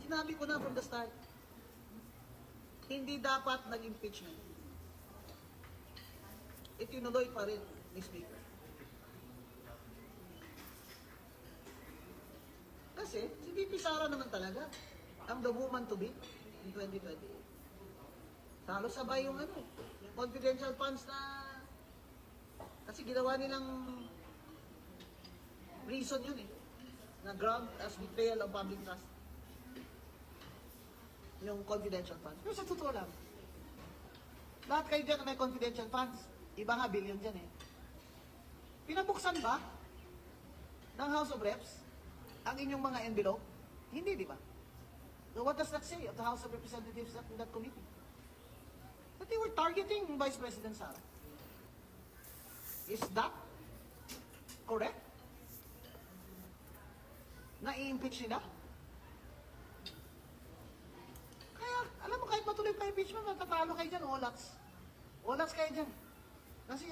Sinabi ko na from the start, hindi dapat nag-impeachment. Itinuloy pa rin ni Speaker. Kasi si VP Sara naman talaga ang the woman to be in 2028. Halos sabay yung yung confidential funds na kasi ginawa nilang reason yun na ground as betrayal of public trust. Yung confidential funds. Pero sa totoo lang, lahat kayo dyan may confidential funds. Iba nga billion dyan Pinabuksan ba ng House of Reps ang inyong mga envelope? Hindi, di ba? So what does that say of the House of Representatives in that committee? That they were targeting Vice President Sara. Is that correct? Na i-impeach nila? Kaya, alam mo, kahit matuloy pa impeachment, matatalo kayo dyan, olats. Olats kayo dyan. Kasi